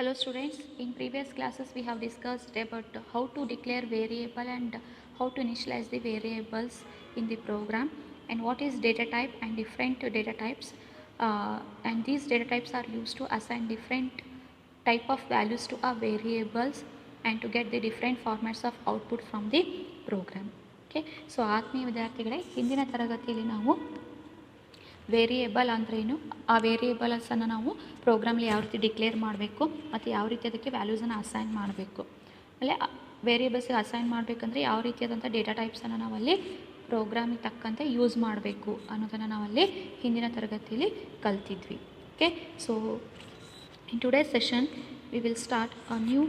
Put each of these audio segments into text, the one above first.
Hello students, in previous classes we have discussed about how to declare variable and how to initialize the variables in the program and what is data type and different data types, and these data types are used to assign different type of values to our variables and to get the different formats of output from the program. Okay, so ಆತ್ಮೀಯ ವಿದ್ಯಾರ್ಥಿಗಳೇ, ಹಿಂದಿನ ತರಗತಿಯಲ್ಲಿ ನಾವು variable ಅಂದ್ರೇನು, ಆ ವೇರಿಯೇಬಲ್ಸನ್ನು ನಾವು ಪ್ರೋಗ್ರಾಮಲ್ಲಿ ಯಾವ ರೀತಿ ಡಿಕ್ಲೇರ್ ಮಾಡಬೇಕು ಮತ್ತು ಯಾವ ರೀತಿ ಅದಕ್ಕೆ ವ್ಯಾಲ್ಯೂಸನ್ನು ಅಸೈನ್ ಮಾಡಬೇಕು, ಆಮೇಲೆ ವೇರಿಯೇಬಲ್ಸ್ಗೆ ಅಸೈನ್ ಮಾಡಬೇಕಂದ್ರೆ ಯಾವ ರೀತಿಯಾದಂಥ ಡೇಟಾ ಟೈಪ್ಸನ್ನು ನಾವಲ್ಲಿ ಪ್ರೋಗ್ರಾಮಿಗೆ ತಕ್ಕಂತೆ ಯೂಸ್ ಮಾಡಬೇಕು ಅನ್ನೋದನ್ನು ನಾವಲ್ಲಿ ಹಿಂದಿನ ತರಗತಿಯಲ್ಲಿ ಕಲ್ತಿದ್ವಿ. Okay, so in today's session we will start a new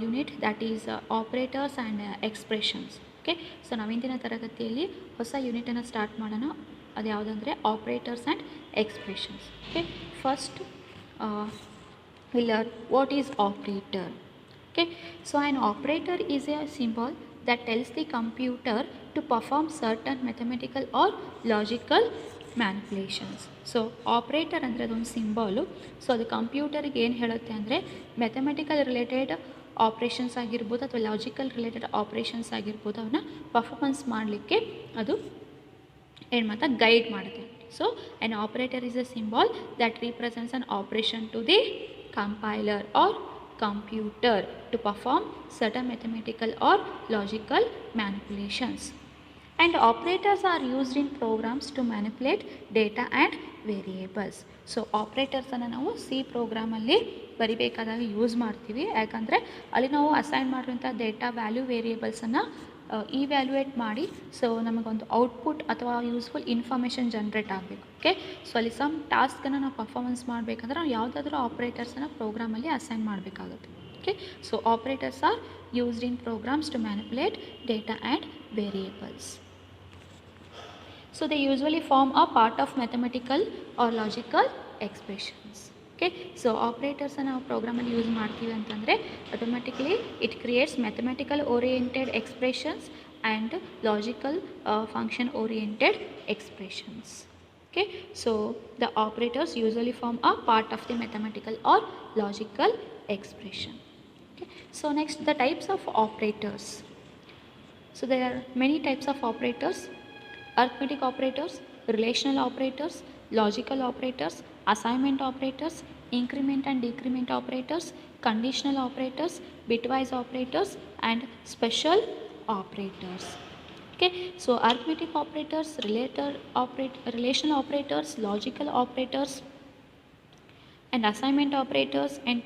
unit, that is operators and expressions. Okay, so ನಾವು ಹಿಂದಿನ ತರಗತಿಯಲ್ಲಿ ಹೊಸ ಯೂನಿಟನ್ನು ಸ್ಟಾರ್ಟ್ ಮಾಡೋಣ. ಅದು ಯಾವುದಂದರೆ operators and expressions. Okay, first we'll learn what is operator. Okay, so an operator is a symbol that tells the computer to perform certain mathematical or logical manipulations. So operator ಅಂದರೆ ಅದೊಂದು symbol. So ಅದು ಕಂಪ್ಯೂಟರ್ಗೆ ಏನು ಹೇಳುತ್ತೆ ಅಂದರೆ mathematical related operations ಆಗಿರ್ಬೋದು ಅಥವಾ logical related operations ಆಗಿರ್ಬೋದು, ಅವನ್ನ ಪರ್ಫಾರ್ಮೆನ್ಸ್ ಮಾಡಲಿಕ್ಕೆ ಅದು ಏನು ಮಾಡ್ತಾ ಗೈಡ್ ಮಾಡುತ್ತೆ. So an operator is a symbol that represents an operation to the compiler or computer to perform certain mathematical or logical manipulations. And operators are used in programs to manipulate data and variables. So ಆಪ್ರೇಟರ್ಸನ್ನು ನಾವು C ಪ್ರೋಗ್ರಾಮಲ್ಲಿ ಬರಿಬೇಕಾದಾಗ use ಮಾಡ್ತೀವಿ. ಯಾಕಂದರೆ ಅಲ್ಲಿ ನಾವು assign ಮಾಡಿರುವಂಥ data value ವೇರಿಯೇಬಲ್ಸನ್ನು evaluate ಮಾಡಿ so ನಮಗೊಂದು ಔಟ್ಪುಟ್ ಅಥವಾ ಯೂಸ್ಫುಲ್ ಇನ್ಫಾರ್ಮೇಷನ್ ಜನ್ರೇಟ್ ಆಗಬೇಕು. ಓಕೆ, ಸೊ ಅಲ್ಲಿ ಸಮ್ ಟಾಸ್ಕನ್ನು ನಾವು ಪರ್ಫಾರ್ಮೆನ್ಸ್ ಮಾಡಬೇಕಂದ್ರೆ ನಾವು ಯಾವುದಾದ್ರೂ ಆಪ್ರೇಟರ್ಸನ್ನು ಪ್ರೋಗ್ರಾಮಲ್ಲಿ ಅಸೈನ್ ಮಾಡಬೇಕಾಗುತ್ತೆ. Okay, so operators are used in programs to manipulate data and variables. So they usually form a part of mathematical or logical expressions. Okay, so operators ನಾವು ಪ್ರೋಗ್ರಾಮಲ್ಲಿ ಯೂಸ್ ಮಾಡ್ತೀವಿ ಅಂತಂದರೆ automatically it creates mathematical oriented expressions and logical function oriented expressions. Okay, so the operators usually form a part of the mathematical or logical expression. Okay, so next the types of operators. So there are many types of operators: arithmetic operators, relational operators, logical operators, assignment operators, increment and decrement operators, conditional operators, bitwise operators, and special operators. Okay, so arithmetic operators, relational operators, logical operators, and assignment operators and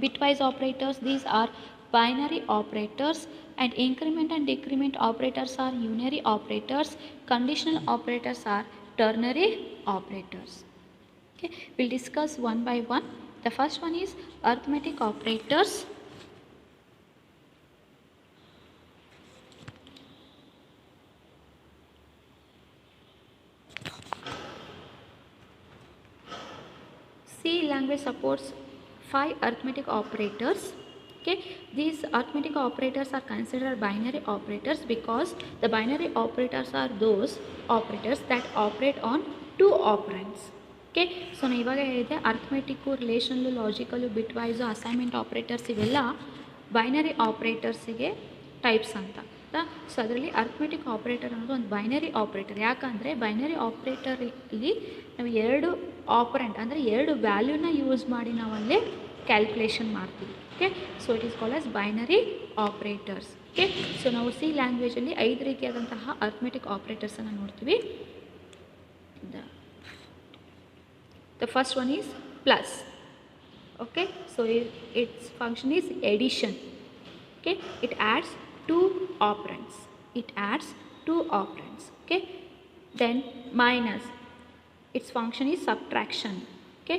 bitwise operators, these are binary operators, and increment and decrement operators are unary operators. Conditional operators are ternary operators. Okay, we'll discuss one by one. The first one is arithmetic operators. C language supports 5 arithmetic operators. Okay, these arithmetic operators are considered binary operators because the binary operators are those operators that operate on 2 operands. Okay, so ನಾನು ಇವಾಗ ಹೇಳಿದೆ arithmetic, ರಿಲೇಷನಲ್ಲು, ಲಾಜಿಕಲ್ಲು, ಬಿಟ್ವೈಸು, assignment operators ಇವೆಲ್ಲ binary ಆಪ್ರೇಟರ್ಸಿಗೆ types ಅಂತ. So ಅದರಲ್ಲಿ arithmetic operator ಅನ್ನೋದು ಒಂದು binary operator. ಯಾಕಂದರೆ binary ಆಪ್ರೇಟರಲ್ಲಿ ನಾವು 2 ಆಪರೆಂಟ್ ಅಂದರೆ 2 ವ್ಯಾಲ್ಯೂನ ಯೂಸ್ ಮಾಡಿ ನಾವಲ್ಲಿ ಕ್ಯಾಲ್ಕುಲೇಷನ್ ಮಾಡ್ತೀವಿ. Okay, so it is called as binary operators. Okay, so ನಾವು ಸಿ ಲ್ಯಾಂಗ್ವೇಜಲ್ಲಿ 5 ರೀತಿಯಾದಂತಹ ಅರ್ಥಮೆಟಿಕ್ ಆಪ್ರೇಟರ್ಸನ್ನು ನೋಡ್ತೀವಿ. The first one is plus. Okay, so its function is addition. Okay, it adds 2 operands. Okay, then minus, its function is subtraction. Okay,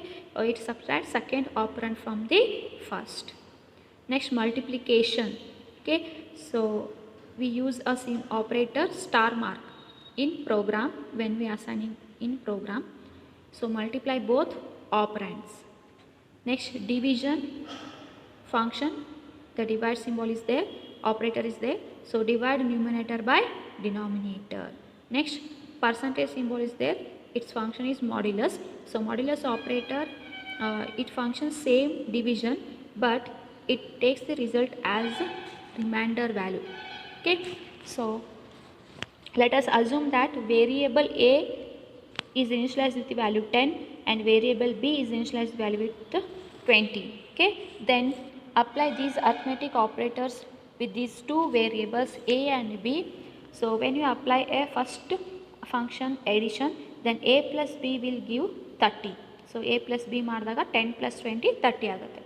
it subtracts second operand from the first. Next, multiplication. Okay, so we use a operator star mark in program when we are assigning in program. So multiply both operands. Next, division function, the divide symbol is there, operator is there, so divide numerator by denominator. Next, percentage symbol is there, its function is modulus. So modulus operator it functions same division, but it takes the result as remainder value. Okay, so let us assume that variable a is initialized with the value 10 and variable b is initialized value with 20. Okay, then apply these arithmetic operators with these two variables a and b. So when you apply a first function addition, then a plus b will give 30. So a plus b ಮಾಡಿದಾಗ 10 plus 20 30 ಆಗುತ್ತೆ.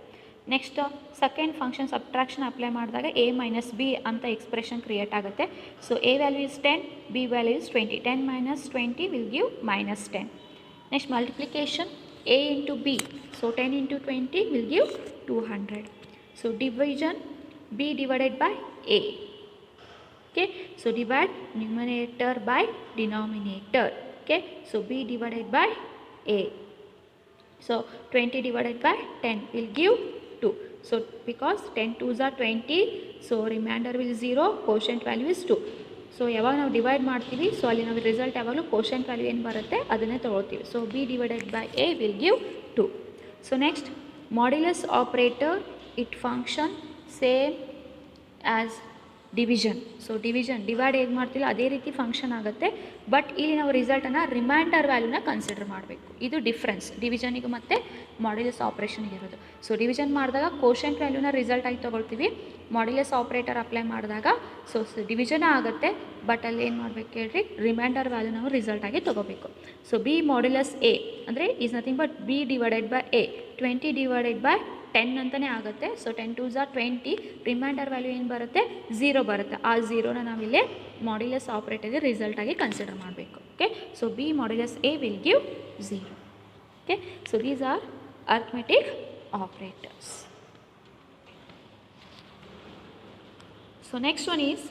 Next second function subtraction apply ಮಾಡಿದಾಗ a minus b ಅಂತ expression create ಆಗುತ್ತೆ. So a value is 10, b value is 20. 10 minus 20 will give minus 10. Next multiplication a into b. So 10 into 20 will give 200. So division b divided by a. Okay, so divide numerator by denominator. Okay, so b divided by a. So 20 divided by 10 will give 2. So because 10 2s are 20, so remainder will 0, quotient value is 2. So ಯಾವಾಗ ನಾವು divide ಮಾಡ್ತೀವಿ, so ಅಲ್ಲಿ ನಾವು result ಯಾವಾಗಲೂ ಕ್ವೋಷಂಟ್ value ಏನು ಬರುತ್ತೆ ಅದನ್ನೇ ತೊಗೊಳ್ತೀವಿ. So B divided by A will give 2. So next modulus operator, it function same as division. So divide ಹೇಗೆ ಮಾಡ್ತಿಲ್ಲ ಅದೇ ರೀತಿ ಫಂಕ್ಷನ್ ಆಗುತ್ತೆ, ಬಟ್ ಇಲ್ಲಿ ನಾವು ರಿಸಲ್ಟನ್ನು ರಿಮೈಂಡರ್ ವ್ಯಾಲ್ಯೂನ ಕನ್ಸಿಡರ್ ಮಾಡಬೇಕು. ಇದು ಡಿಫ್ರೆನ್ಸ್ ಡಿವಿಷನಿಗೂ ಮತ್ತು ಮಾಡ್ಯುಲಸ್ ಆಪ್ರೇಷನ್ಗೆ ಇರೋದು. ಸೊ ಡಿವಿಷನ್ ಮಾಡಿದಾಗ ಕ್ವೋಷಂಟ್ ವ್ಯಾಲ್ಯೂನ ರಿಸಲ್ಟ್ ಆಗಿ ತೊಗೊಳ್ತೀವಿ. ಮಾಡ್ಯುಲಸ್ ಆಪ್ರೇಟರ್ ಅಪ್ಲೈ ಮಾಡಿದಾಗ ಸೊ ಡಿವಿಷನ್ ಆಗುತ್ತೆ, ಬಟ್ ಅಲ್ಲಿ ಏನು ಮಾಡಬೇಕು ಹೇಳ್ರಿ, ರಿಮೈಂಡರ್ ವ್ಯಾಲ್ಯೂ ನಾವು ರಿಸಲ್ಟ್ ಆಗಿ ತೊಗೋಬೇಕು. ಸೊ ಬಿ ಮಾಡ್ಯುಲಸ್ ಎ ಅಂದರೆ is nothing but B divided by A. 20 divided by 10 ಅಂತಲೇ ಆಗುತ್ತೆ. So 10 2s are 20, reminder value ಏನು ಬರುತ್ತೆ 0 ಬರುತ್ತೆ. ಆ 0ನ ನಾವಿಲ್ಲಿ ಮಾಡ್ಯುಲಸ್ ಆಪ್ರೇಟರ್ಗೆ ರಿಸಲ್ಟ್ ಆಗಿ ಕನ್ಸಿಡರ್ ಮಾಡಬೇಕು. Okay, so B modulus A will give 0. Okay, so these are arithmetic operators. So next one is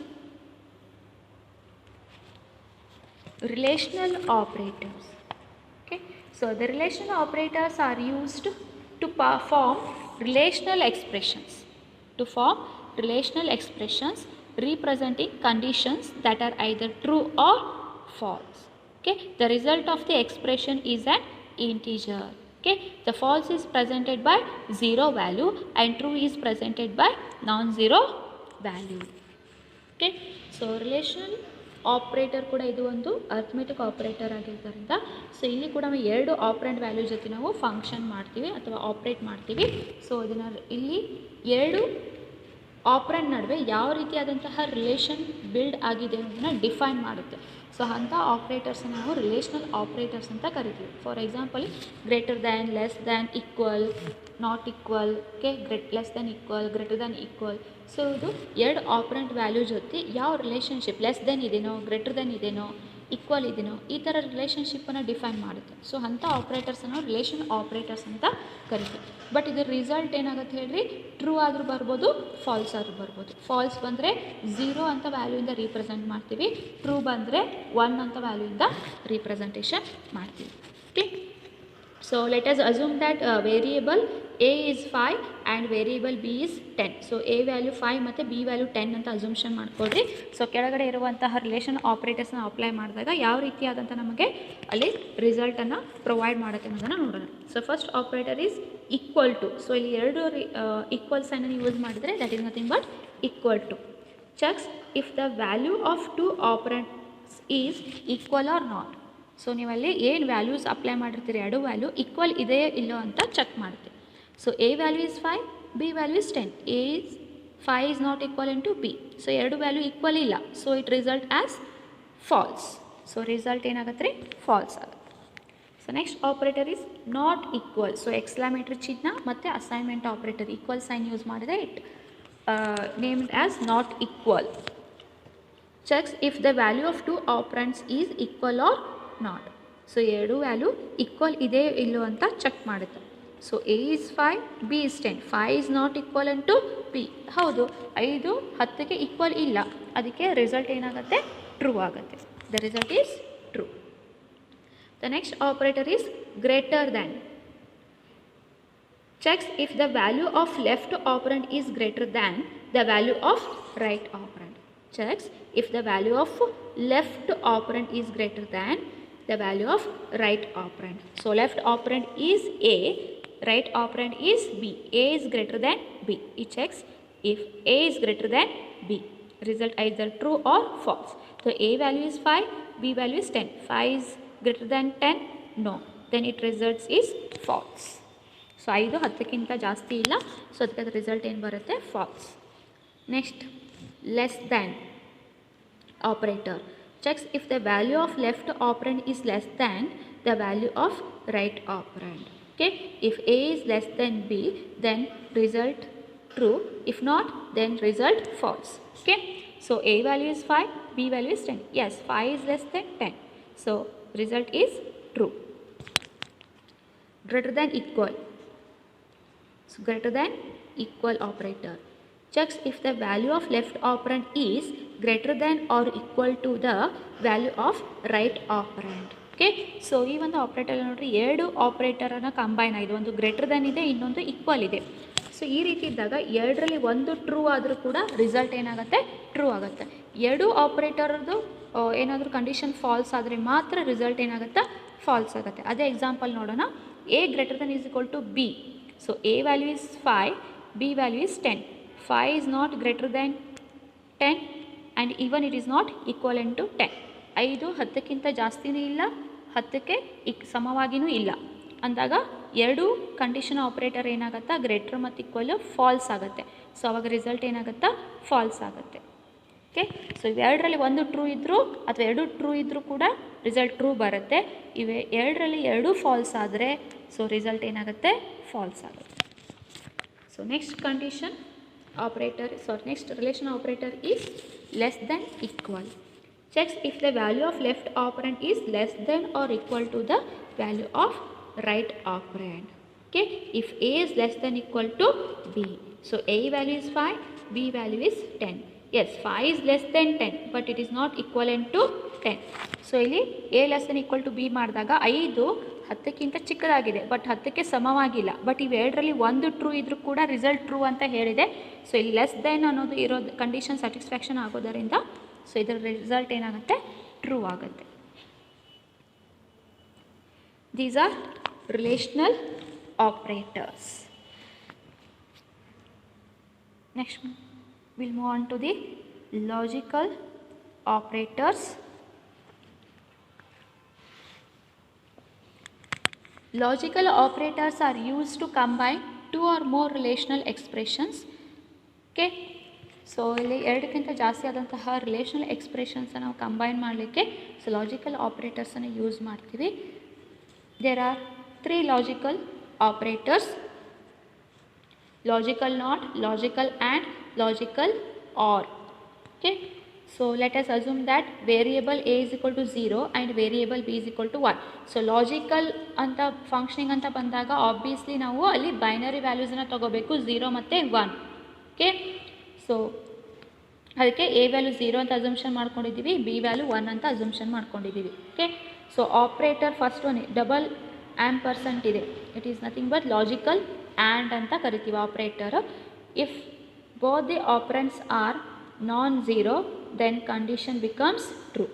relational operators. Okay, so the relational operators are used to form relational expressions, representing conditions that are either true or false. Okay, the result of the expression is an integer. Okay, the false is presented by 0 value and true is presented by non-zero value. Okay, so relational operator ಕೂಡ ಇದು ಒಂದು arithmetic operator ಆಗಿರೋದ್ರಿಂದ so ಇಲ್ಲಿ ಕೂಡ ನಾವು ಎರಡು operand value ಜೊತೆ ನಾವು ಫಂಕ್ಷನ್ ಮಾಡ್ತೀವಿ ಅಥವಾ ಆಪ್ರೇಟ್ ಮಾಡ್ತೀವಿ. ಸೊ ಇದನ್ನು ಇಲ್ಲಿ ಎರಡು ಆಪ್ರೆಂಟ್ ನಡುವೆ ಯಾವ ರೀತಿಯಾದಂತಹ ರಿಲೇಷನ್ ಬಿಲ್ಡ್ ಆಗಿದೆ ಅನ್ನೋದನ್ನು ಡಿಫೈನ್ ಮಾಡುತ್ತೆ. ಸೊ ಅಂಥ ಆಪ್ರೇಟರ್ಸನ್ನು ನಾವು ರಿಲೇಷನಲ್ ಆಪ್ರೇಟರ್ಸ್ ಅಂತ ಕರಿತೀವಿ. For example greater than, less than, equal, not equal, okay, less than equal, greater than equal. So ಇದು ಎರಡು ಆಪ್ರೆಂಟ್ ವ್ಯಾಲ್ಯೂ ಜೊತೆ ಯಾವ ರಿಲೇಷನ್ಶಿಪ್ ಲೆಸ್ ದೆನ್ ಇದೆನೋ, ಗ್ರೇಟರ್ ದೆನ್ ಇದೆನೋ, ಈಕ್ವಲ್ ಇದೆನೋ ಈ ಥರ ರಿಲೇಷನ್ಶಿಪ್ಪನ್ನು ಡಿಫೈನ್ ಮಾಡುತ್ತೆ. ಸೊ ಅಂಥ ಆಪ್ರೇಟರ್ಸನ್ನು ರಿಲೇಷನ್ ಆಪ್ರೇಟರ್ಸ್ ಅಂತ ಕರಿತೀವಿ. ಬಟ್ ಇದರ ರಿಸಲ್ಟ್ ಏನಾಗುತ್ತೆ ಹೇಳ್ರಿ, ಟ್ರೂ ಆದರೂ ಬರ್ಬೋದು, ಫಾಲ್ಸ್ ಆದರೂ ಬರ್ಬೋದು. ಫಾಲ್ಸ್ ಬಂದರೆ 0 ಅಂತ ವ್ಯಾಲ್ಯೂಯಿಂದ ರೀಪ್ರೆಸೆಂಟ್ ಮಾಡ್ತೀವಿ, ಟ್ರೂ ಬಂದರೆ 1 ಅಂತ ವ್ಯಾಲ್ಯೂಯಿಂದ ರೀಪ್ರೆಸೆಂಟೇಷನ್ ಮಾಡ್ತೀವಿ. Okay, so let us assume that variable a is 5 and variable b is 10. So a value 5 ಮತ್ತು b ವ್ಯಾಲ್ಯೂ 10 ಅಂತ ಅಸ್ಯೂಮ್ಷನ್ ಮಾಡ್ಕೊಳ್ರಿ. ಸೊ ಕೆಳಗಡೆ ಇರುವಂತಹ ರಿಲೇಷನ್ ಆಪ್ರೇಟರ್ಸ್ನ ಅಪ್ಲೈ ಮಾಡಿದಾಗ ಯಾವ ರೀತಿಯಾದಂಥ ನಮಗೆ ಅಲ್ಲಿ ರಿಸಲ್ಟನ್ನು ಪ್ರೊವೈಡ್ ಮಾಡುತ್ತೆ ಅನ್ನೋದನ್ನು ನೋಡೋಣ. So first operator is equal to. So ಇಲ್ಲಿ ಎರಡು ಈಕ್ವಲ್ ಸೈನನ್ನು ಯೂಸ್ ಮಾಡಿದರೆ that is nothing but equal to. Checks if the value of two operands is equal or not. So ನೀವಲ್ಲಿ ಏನು ವ್ಯಾಲ್ಯೂಸ್ ಅಪ್ಲೈ ಮಾಡಿರ್ತೀರಿ ಎರಡು ವ್ಯಾಲ್ಯೂ ಈಕ್ವಲ್ ಇದೆಯೋ ಇಲ್ಲೋ ಅಂತ ಚೆಕ್ ಮಾಡುತ್ತೆ. So a value is 5, b value is 10. A is 5 is not equivalent to b. So ಎರಡು value equal ಇಲ್ಲ. So it result as false. So result ಏನಾಗುತ್ತೆ ರೀ, ಫಾಲ್ಸ್ ಆಗುತ್ತೆ. So next operator is not equal. So exclamatory ಚಿಹ್ನ ಮತ್ತು assignment operator equal sign use ಮಾಡಿದರೆ it named as not equal. Checks if the value of two operands is equal or not. So ಎರಡು value equal ಇದೆ ಇಲ್ಲೋ ಅಂತ check ಮಾಡುತ್ತೆ. So a is 5, b is 10. 5 is not equivalent to b. ಹೌದು, 5 10ಗೆ equal ಇಲ್ಲ, ಅದಕ್ಕೆ result ಏನಾಗುತ್ತೆ, true ಆಗುತ್ತೆ. The result is true. The next operator is greater than. Cheques if the value of left operand is greater than the value of right operant. Cheques if the value of left operand is greater than the value of right operand. So left operand is a right operand is B. A is greater than B. It checks if A is greater than B. Result either true or false. So A value is 5, B value is 10. 5 is greater than 10? No. Then it results is false. So 5 10ಕ್ಕಿಂತ ಜಾಸ್ತಿ ಇಲ್ಲ, so ಅದಕ್ಕೆ ಅದು result ಏನು ಬರುತ್ತೆ, false. Next less than operator checks if the value of left operand is less than the value of right operand. Okay, if A is less than B, then result true. If not, then result false. Okay, so A value is 5, B value is 10. Yes, 5 is less than 10, so result is true. Greater than equal, so greater than equal operator checks if the value of left operand is greater than or equal to the value of right operand. Okay, so ಈ ಒಂದು operator ನೋಡಿರಿ, ಎರಡು ಆಪ್ರೇಟರನ್ನು combine ಆಗಿದೆ, ಒಂದು greater than ಇದೆ, ಇನ್ನೊಂದು equal ಇದೆ. So ಈ ರೀತಿ ಇದ್ದಾಗ ಎರಡರಲ್ಲಿ ಒಂದು ಟ್ರೂ ಆದರೂ ಕೂಡ ರಿಸಲ್ಟ್ ಏನಾಗುತ್ತೆ, ಟ್ರೂ ಆಗುತ್ತೆ. ಎರಡು ಆಪ್ರೇಟರ್ದು ಏನಾದರೂ ಕಂಡೀಷನ್ ಫಾಲ್ಸ್ ಆದರೆ ಮಾತ್ರ ರಿಸಲ್ಟ್ ಏನಾಗುತ್ತೆ, ಫಾಲ್ಸ್ ಆಗುತ್ತೆ. ಅದೇ ಎಕ್ಸಾಂಪಲ್ ನೋಡೋಣ. A greater than is equal to B. So A value is 5, B value is 10. 5 is not greater than 10 and even it is not equivalent to 10. 5 10ಕ್ಕಿಂತ ಜಾಸ್ತಿನೂ ಇಲ್ಲ, 10ಕ್ಕೆ ಸಮವಾಗಿಯೂ ಇಲ್ಲ ಅಂದಾಗ ಎರಡು ಕಂಡೀಷನ್ ಆಪ್ರೇಟರ್ ಏನಾಗುತ್ತಾ, ಗ್ರೇಟರ್ ಮತ್ತು equal falls ಆಗುತ್ತೆ. So ಅವಾಗ result ಏನಾಗುತ್ತಾ, falls ಆಗುತ್ತೆ. Okay, so ಇವೆರಡರಲ್ಲಿ ಒಂದು true ಇದ್ದರೂ ಅಥವಾ ಎರಡು ಟ್ರೂ ಇದ್ದರೂ ಕೂಡ ರಿಸಲ್ಟ್ ಟ್ರೂ ಬರುತ್ತೆ. ಇವೆ ಎರಡರಲ್ಲಿ ಎರಡೂ ಫಾಲ್ಸ್ ಆದರೆ ಸೊ ರಿಸಲ್ಟ್ ಏನಾಗುತ್ತೆ, ಫಾಲ್ಸ್ ಆಗುತ್ತೆ. So next condition operator, next relation operator is less than equal. Checks if the value of left operand is less than or equal to the value of right operand. Okay, if A is less than equal to B, so A value is 5, B value is 10. Yes, 5 is less than 10 but it is not equivalent to 10. So ಇಲ್ಲಿ A less than equal to B ಮಾಡಿದಾಗ 5 10ಕ್ಕಿಂತ ಚಿಕ್ಕದಾಗಿದೆ but 10ಕ್ಕೆ ಸಮವಾಗಿಲ್ಲ. But ಇವೆರಡರಲ್ಲಿ ಒಂದು true ಇದ್ರೂ ಕೂಡ result true ಅಂತ ಹೇಳಿದೆ. So ಇಲ್ಲಿ less than ಅನ್ನೋದು ಇರೋದು ಕಂಡೀಷನ್ ಸ್ಯಾಟಿಸ್ಫ್ಯಾಕ್ಷನ್ ಆಗೋದರಿಂದ ಸೊ ಇದರ ರಿಸಲ್ಟ್ ಏನಾಗುತ್ತೆ, ಟ್ರೂ ಆಗುತ್ತೆ. These are relational operators. Next we'll move on to the logical operators. Logical operators are used to combine two or more relational expressions. Okay, so ಇಲ್ಲಿ ಎರಡಕ್ಕಿಂತ ಜಾಸ್ತಿ ಆದಂತಹ ರಿಲೇಷನಲ್ ಎಕ್ಸ್ಪ್ರೆಷನ್ಸ್ ನಾವು combine ಮಾಡಲಿಕ್ಕೆ so logical ಆಪ್ರೇಟರ್ಸನ್ನು use ಮಾಡ್ತೀವಿ. There are three logical operators: logical not, logical and, logical or. Okay, so let us assume that variable A is equal to 0 and variable B is equal to 1. So logical ಅಂತ functioning ಅಂತ ಬಂದಾಗ obviously ನಾವು ಅಲ್ಲಿ binary ವ್ಯಾಲ್ಯೂಸನ್ನು ತಗೋಬೇಕು, 0 ಮತ್ತು 1. Okay, so ಅದಕ್ಕೆ A value 0 ಅಂತ assumption ಮಾಡ್ಕೊಂಡಿದ್ದೀವಿ, B ವ್ಯಾಲ್ಯೂ 1 ಅಂತ ಅಸಂಪ್ಷನ್ ಮಾಡ್ಕೊಂಡಿದ್ದೀವಿ. Okay, so operator first one double ampersand ಇದೆ, it is nothing but logical and ಅಂತ ಕರಿತೀವಿ operator. If both the operands are non zero then condition becomes true.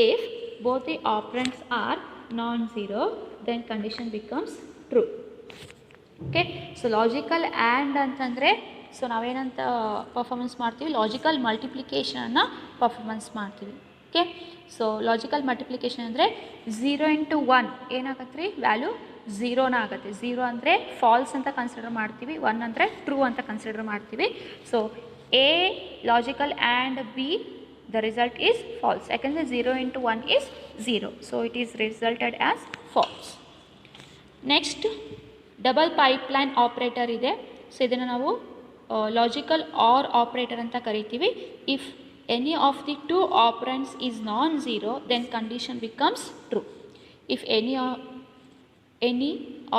If both the operands are non zero then condition becomes true. Okay, so logical and ಅಂತಂದರೆ so ನಾವೇನಂತ performance ಮಾಡ್ತೀವಿ, logical ಮಲ್ಟಿಪ್ಲಿಕೇಶನನ್ನು performance ಮಾಡ್ತೀವಿ. Okay, so logical multiplication ಅಂದರೆ 0 × 1 ಏನಾಗತ್ತೆ ರೀ, value 0ನ ಆಗುತ್ತೆ. 0 ಅಂದರೆ ಫಾಲ್ಸ್ ಅಂತ ಕನ್ಸಿಡರ್ ಮಾಡ್ತೀವಿ, 1 ಅಂದರೆ ಟ್ರೂ ಅಂತ ಕನ್ಸಿಡರ್ ಮಾಡ್ತೀವಿ. So A logical and B the result is false, ಯಾಕೆಂದರೆ 0 × 1 ಈಸ್ 0, so it is resulted as false. Next double pipeline operator ಇದೆ. ಸೊ ಇದನ್ನು ನಾವು ಲಾಜಿಕಲ್ ಆರ್ ಆಪ್ರೇಟರ್ ಅಂತ ಕರಿತೀವಿ. If any of the two operands is non-zero then condition becomes true. If any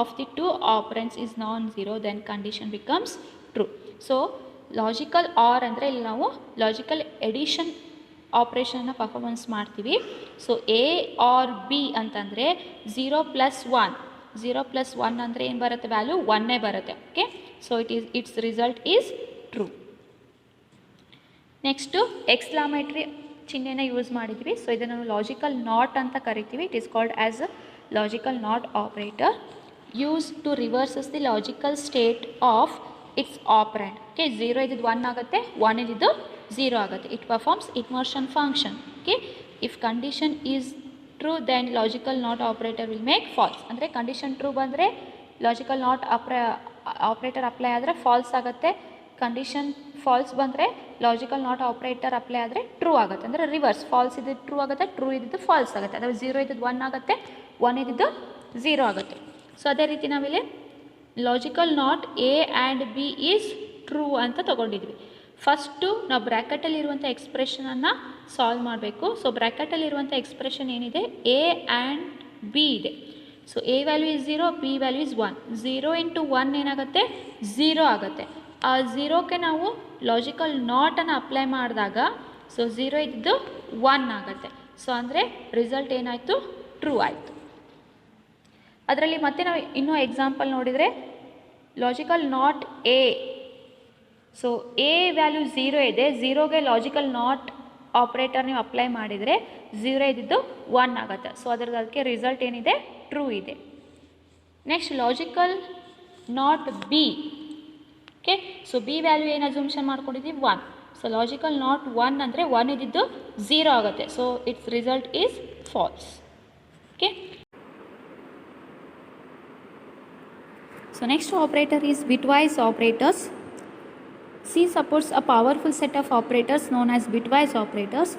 of the two operands is non-zero then condition becomes true. So logical or ಅಂದರೆ ಇಲ್ಲಿ ನಾವು logical edition ಆಪ್ರೇಷನ್ನ performance ಮಾಡ್ತೀವಿ. So A or B ಅಂತಂದರೆ 0 + 1, 0 + 1 ಅಂದರೆ ಏನು ಬರುತ್ತೆ, value 1 ಬರುತ್ತೆ. Okay, so its result is true. Next exclamatory ಚಿಹ್ನೆನ ಯೂಸ್ ಮಾಡಿದ್ವಿ. ಸೊ ಇದನ್ನು ಲಾಜಿಕಲ್ ನಾಟ್ ಅಂತ ಕರಿತೀವಿ. It is called as a logical not operator. used to reverses the logical state of its operand. Okay, 0 ಇದ್ದಿದ್ದು 1 ಆಗುತ್ತೆ, 1 ಇದ್ದಿದ್ದು 0 ಆಗುತ್ತೆ. It performs inversion function. Okay, if condition is true then logical not operator will make false. ಅಂದರೆ condition true ಬಂದರೆ logical not operator apply ಆದರೆ falls ಆಗುತ್ತೆ. Condition falls ಬಂದರೆ logical not operator apply ಆದರೆ ಟ್ರೂ ಆಗುತ್ತೆ. ಅಂದರೆ ರಿವರ್ಸ್, ಫಾಲ್ಸ್ ಇದ್ದಿದ್ದು true ಆಗುತ್ತೆ, ಟ್ರೂ ಇದ್ದಿದ್ದು ಫಾಲ್ಸ್ ಆಗುತ್ತೆ. ಅಥವಾ 0 ಇದ್ದಿದ್ದು 1 ಆಗುತ್ತೆ, 1 ಇದ್ದಿದ್ದು 0 ಆಗುತ್ತೆ. ಸೊ ಅದೇ ರೀತಿ ನಾವಿಲ್ಲಿ logical not A and B is true ಅಂತ ತೊಗೊಂಡಿದ್ವಿ. ಫಸ್ಟು ನಾವು ಬ್ರ್ಯಾಕೆಟಲ್ಲಿರುವಂಥ ಎಕ್ಸ್ಪ್ರೆಷನನ್ನು ಸಾಲ್ವ್ ಮಾಡಬೇಕು. ಸೊ ಬ್ರ್ಯಾಕೆಟಲ್ಲಿರುವಂಥ ಎಕ್ಸ್ಪ್ರೆಷನ್ ಏನಿದೆ, ಎ ಆ್ಯಂಡ್ ಬಿ ಇದೆ. So A value is 0, B value is 1. 0 into 1 ಏನಾಗುತ್ತೆ, 0 ಆಗುತ್ತೆ. ಆ 0ಕ್ಕೆ ನಾವು ಲಾಜಿಕಲ್ ನಾಟನ್ನು ಅಪ್ಲೈ ಮಾಡಿದಾಗ ಸೊ 0 ಇದ್ದು 1 ಆಗುತ್ತೆ. ಸೊ ಅಂದರೆ ರಿಸಲ್ಟ್ ಏನಾಯಿತು, ಟ್ರೂ ಆಯಿತು. ಅದರಲ್ಲಿ ಮತ್ತೆ ನಾವು ಇನ್ನೂ ಎಕ್ಸಾಂಪಲ್ ನೋಡಿದರೆ logical not A. So A value 0 ಇದೆ, 0ಗೆ ಲಾಜಿಕಲ್ ನಾಟ್ ಆಪ್ರೇಟರ್ ನೀವು ಅಪ್ಲೈ ಮಾಡಿದರೆ 0 ಇದ್ದಿದ್ದು 1 ಆಗುತ್ತೆ. ಸೊ ಅದಕ್ಕೆ ರಿಸಲ್ಟ್ ಏನಿದೆ, ಟ್ರೂ ಇದೆ. Next logical not be. Okay, so B value ಏನು ಅಸಂಪ್ಷನ್ ಮಾಡ್ಕೊಂಡಿದ್ದೀವಿ, 1. ಸೊ ಲಾಜಿಕಲ್ ನಾಟ್ 1 ಅಂದರೆ 1 ಇದ್ದಿದ್ದು 0 ಆಗುತ್ತೆ. So its result is falls. Okay, so next operator is bitwise operators. C supports a powerful set of operators known as bitwise operators.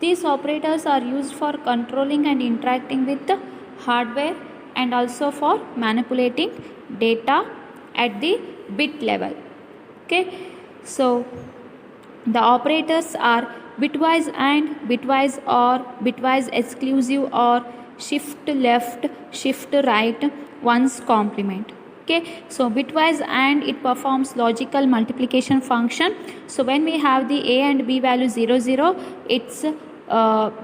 These operators are used for controlling and interacting with the hardware and also for manipulating data at the bit level. Okay, so the operators are bitwise and bitwise or bitwise exclusive or shift left, shift right, one's complement. Okay, so bitwise and it performs logical multiplication function. So when we have the a and b value 0 0, its